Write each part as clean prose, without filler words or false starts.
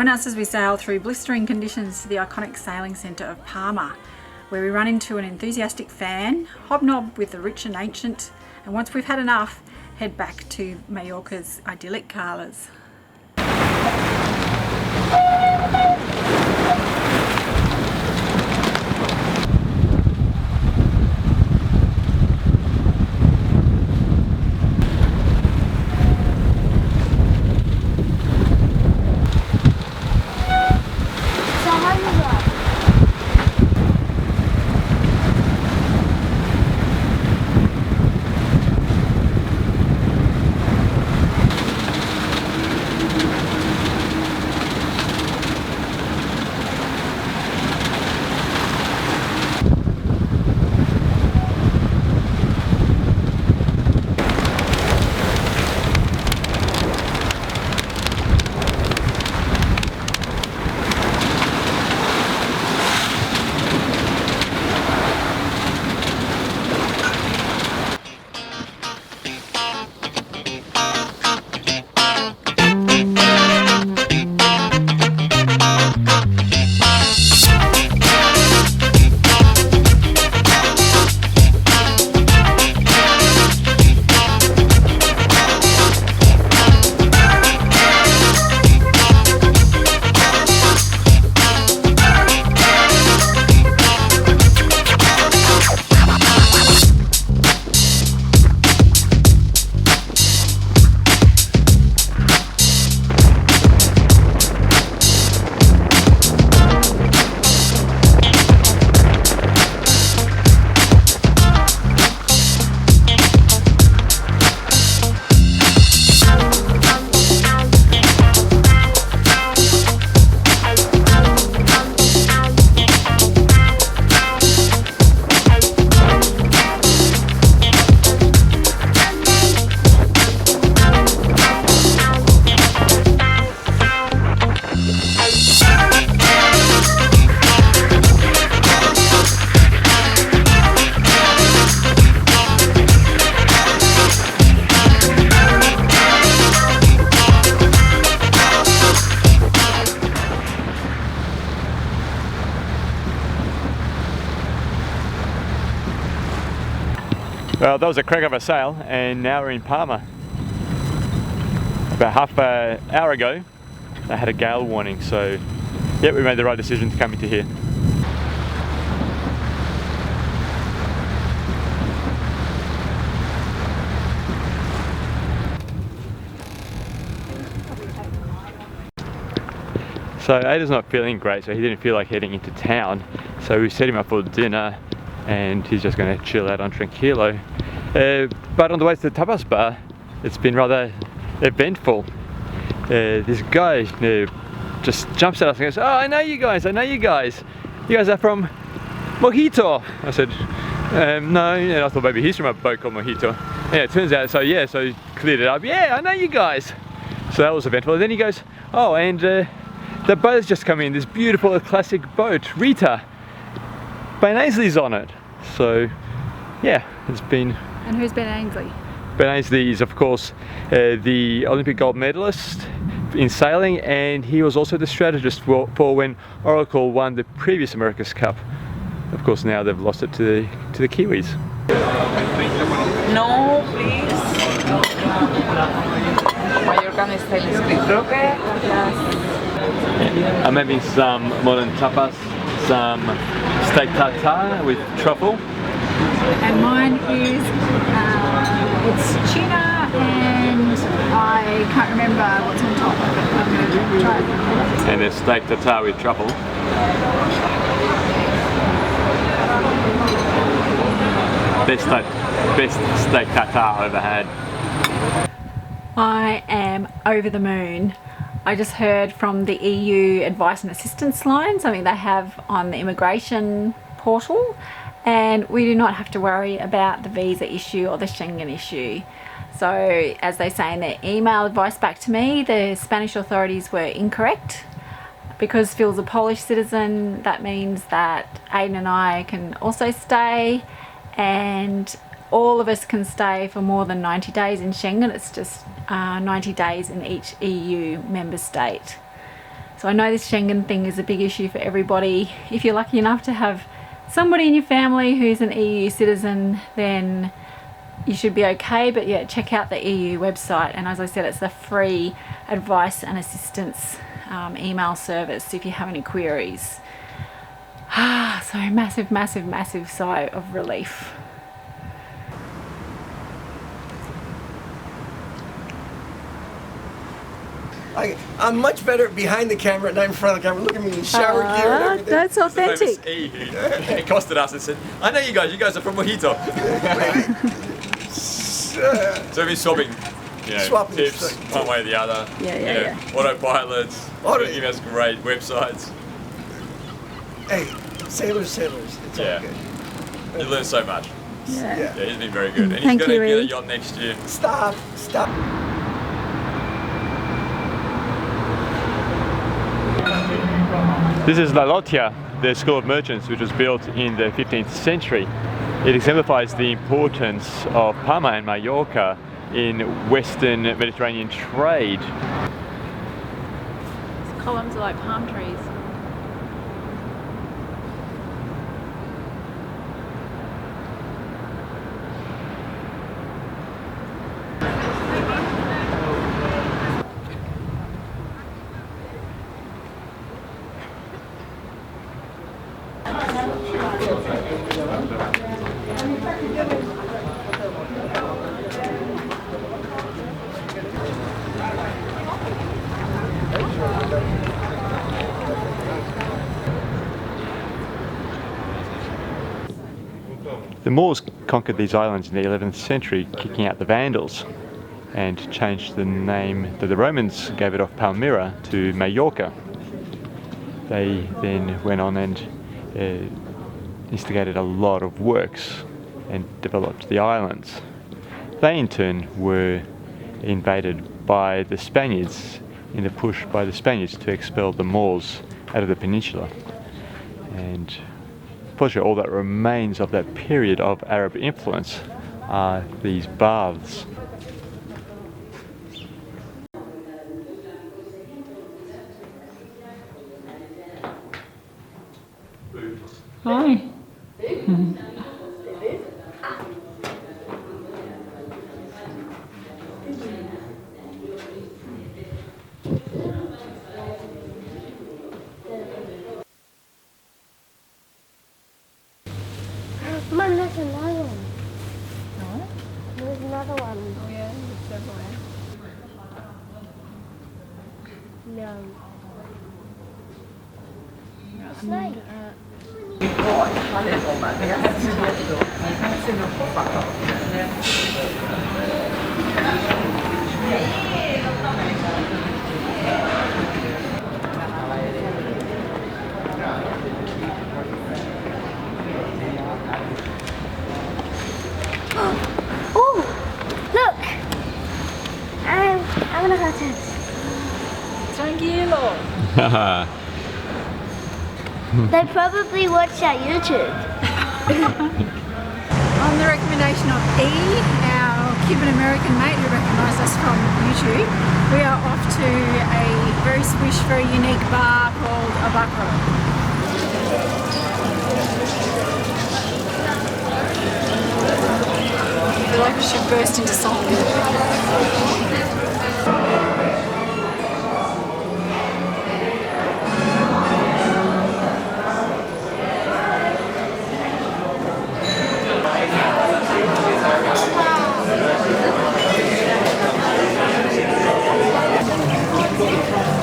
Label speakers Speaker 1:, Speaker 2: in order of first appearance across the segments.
Speaker 1: Join us as we sail through blistering conditions to the iconic sailing centre of Palma, where we run into an enthusiastic fan, hobnob with the rich and ancient, and once we've had enough, head back to Mallorca's idyllic calas.
Speaker 2: Well, that was a crack of a sail, and now we're in Palma. About half an hour ago, they had a gale warning, so yeah, we made the right decision to come into here. So Ada's not feeling great, so he didn't feel like heading into town, so we set him up for dinner and he's just going to chill out on Tranquilo. But on the way to the tapas bar, it's been rather eventful. This guy just jumps at us and goes, "Oh, I know you guys, you guys are from Mojito." I said, "No," and I thought maybe he's from a boat called Mojito. Yeah, it turns out, so he cleared it up. "Yeah, I know you guys." So that was eventful. And then he goes, "Oh, and the boat's just come in, this beautiful classic boat, Rita. Ben Ainsley's on it." So yeah, it's been...
Speaker 1: And who's Ben Ainsley?
Speaker 2: Ben Ainsley is, of course, the Olympic gold medalist in sailing, and he was also the strategist for when Oracle won the previous America's Cup. Of course, now they've lost it to the Kiwis.
Speaker 3: No, please. Mallorcan style split rocket.
Speaker 2: I'm having some modern tapas, some steak tartare with truffle.
Speaker 1: And mine is, it's tuna and I can't remember what's on top of it, but I'm going to try it.
Speaker 2: And a steak tartare with truffle. Best steak tartare I've ever had.
Speaker 1: I am over the moon. I just heard from the EU advice and assistance line, something they have on the immigration portal, and we do not have to worry about the visa issue or the Schengen issue. So as they say in their email advice back to me, the Spanish authorities were incorrect. Because Phil's a Polish citizen, that means that Aiden and I can also stay, and all of us can stay for more than 90 days in Schengen. It's just 90 days in each EU member state. So So I know this Schengen thing is a big issue for everybody. If you're lucky enough to have somebody in your family who's an EU citizen, then you should be okay. But yeah, check out the EU website, and as I said, it's a free advice and assistance email service if you have any queries. So massive, massive, massive sigh of relief.
Speaker 4: I'm much better behind the camera than I'm in front of the camera. Look at me in shower gear and everything.
Speaker 1: That's authentic.
Speaker 2: He accosted us and said, I know you guys are from Mojito. So we've been swapping,
Speaker 4: Swapping
Speaker 2: tips one way or the other.
Speaker 1: Yeah.
Speaker 2: Autopilots, giving us great websites.
Speaker 4: Hey, sailors. It's all good.
Speaker 2: You learn so much.
Speaker 1: Yeah.
Speaker 2: Yeah, he's been very good. And he's
Speaker 1: Thank
Speaker 2: going to
Speaker 1: you,
Speaker 2: get a
Speaker 1: Reed.
Speaker 2: yacht next year.
Speaker 4: Stop.
Speaker 2: This is La Lottia, the school of merchants, which was built in the 15th century. It exemplifies the importance of Palma and Mallorca in Western Mediterranean trade.
Speaker 1: These columns are like palm trees.
Speaker 2: The Moors conquered these islands in the 11th century, kicking out the Vandals, and changed the name that the Romans gave it off Palmyra to Mallorca. They then went on and instigated a lot of works and developed the islands. They in turn were invaded by the Spaniards in the push by the Spaniards to expel the Moors out of the peninsula. And unfortunately, all that remains of that period of Arab influence are these baths.
Speaker 1: Hi.
Speaker 5: Mum, there's another one.
Speaker 1: No?
Speaker 5: There's another one.
Speaker 1: Oh yeah, it's everywhere.
Speaker 5: No.
Speaker 1: Right,
Speaker 5: Snake. Oh, look! I'm gonna hurt it.
Speaker 1: Tranquilo.
Speaker 5: They probably watch our YouTube.
Speaker 1: On the recommendation of E, our Cuban-American mate who recognised us from YouTube, we are off to a very swish, very unique bar called Abacro. I feel like we should burst into song.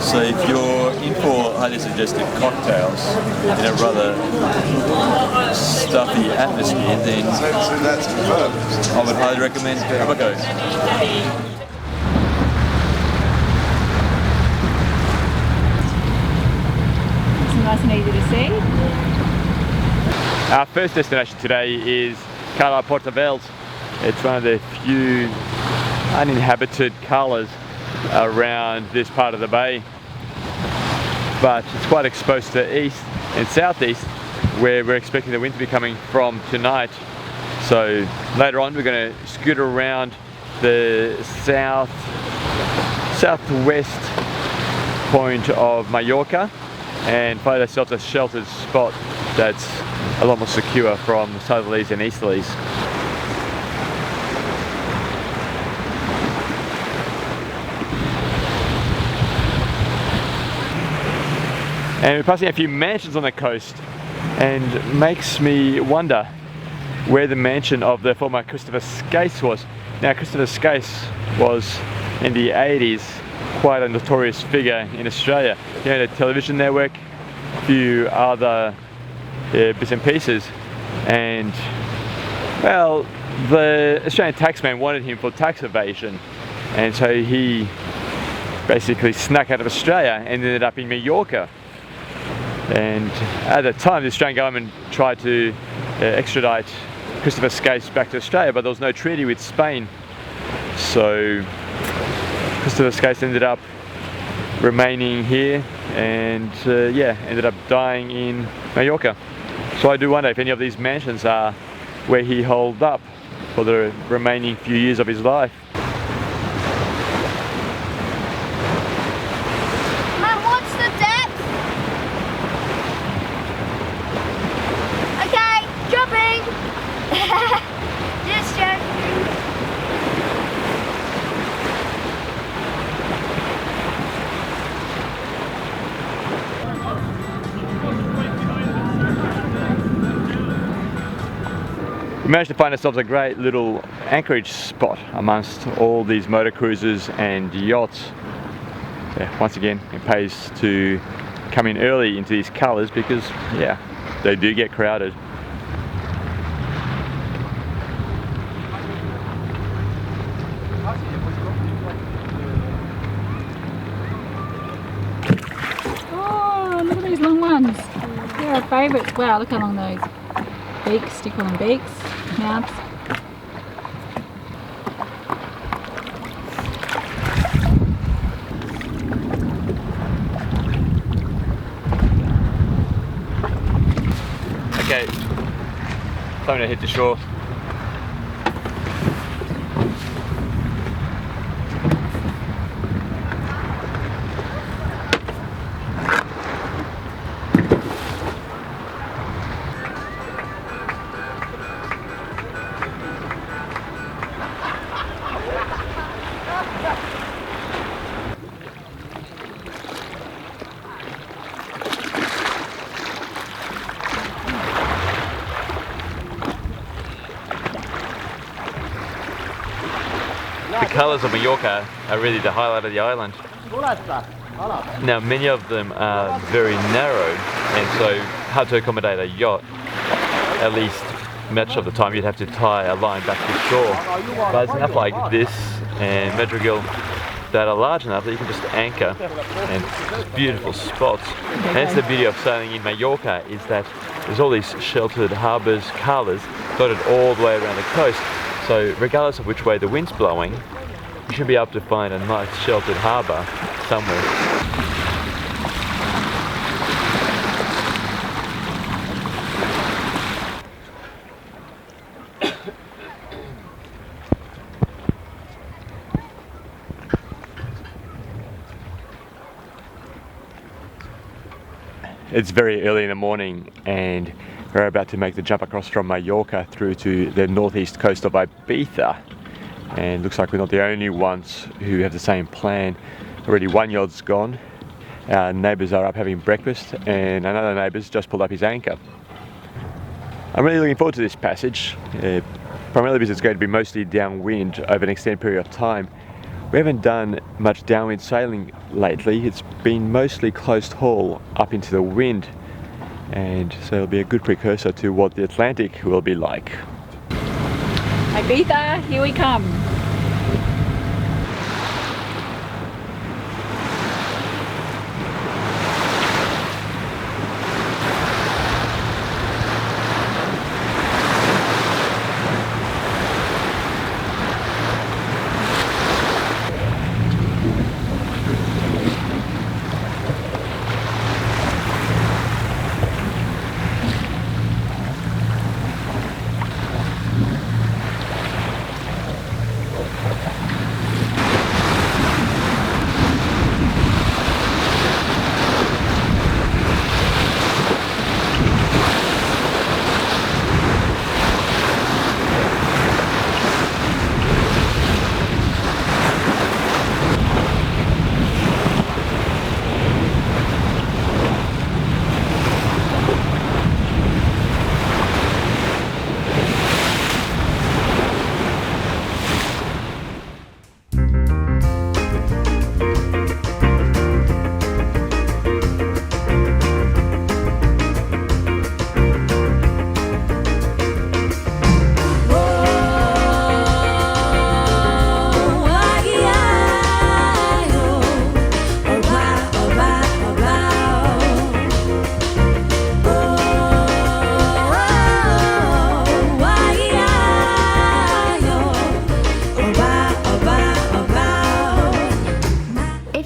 Speaker 2: So if you're in for highly suggestive cocktails in a rather stuffy atmosphere, then
Speaker 4: So that's confirmed.
Speaker 2: I would highly recommend Abaco.
Speaker 1: It's nice and easy to see.
Speaker 2: Our first destination today is Cala Portavels. It's one of the few uninhabited calas around this part of the bay, but it's quite exposed to the east and southeast, where we're expecting the wind to be coming from tonight. So later on we're going to scoot around the southwest point of Mallorca and find ourselves a sheltered spot that's a lot more secure from southerlies and easterlies. And we're passing a few mansions on the coast, and makes me wonder where the mansion of the former Christopher Skase was. Now, Christopher Skase was in the 80s quite a notorious figure in Australia. He had a television network, a few other bits and pieces, and well, the Australian taxman wanted him for tax evasion, and so he basically snuck out of Australia and ended up in Mallorca. And at the time, the Australian government tried to extradite Christopher Skase back to Australia, but there was no treaty with Spain. So Christopher Skase ended up remaining here and yeah, ended up dying in Mallorca. So I do wonder if any of these mansions are where he holed up for the remaining few years of his life.
Speaker 5: Mum, what's the depth? Okay, jumping. Just joking.
Speaker 2: We managed to find ourselves a great little anchorage spot amongst all these motor cruisers and yachts. Yeah, once again, it pays to come in early into these calas because, yeah, they do get crowded.
Speaker 1: Oh, look at these long ones. They're our favourites. Wow, look how long those beaks, stick on them beaks, mouths.
Speaker 2: Okay, time to hit the shore. The colours of Mallorca are really the highlight of the island. Now, many of them are very narrow and so hard to accommodate a yacht. At least much of the time you'd have to tie a line back to shore. But there's enough like this and madrigal that are large enough that you can just anchor, and just beautiful spots. And that's the beauty of sailing in Mallorca, is that there's all these sheltered harbours, calas, dotted all the way around the coast. So regardless of which way the wind's blowing, you should be able to find a nice sheltered harbour somewhere. It's very early in the morning and we're about to make the jump across from Mallorca through to the northeast coast of Ibiza. And looks like we're not the only ones who have the same plan. Already one yacht's gone, our neighbours are up having breakfast, and another neighbour's just pulled up his anchor. I'm really looking forward to this passage, primarily because it's going to be mostly downwind over an extended period of time. We haven't done much downwind sailing lately. It's been mostly close haul up into the wind, and so it'll be a good precursor to what the Atlantic will be like.
Speaker 1: Ibiza, here we come.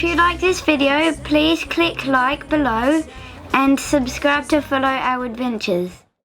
Speaker 6: If you like this video, please click like below and subscribe to follow our adventures.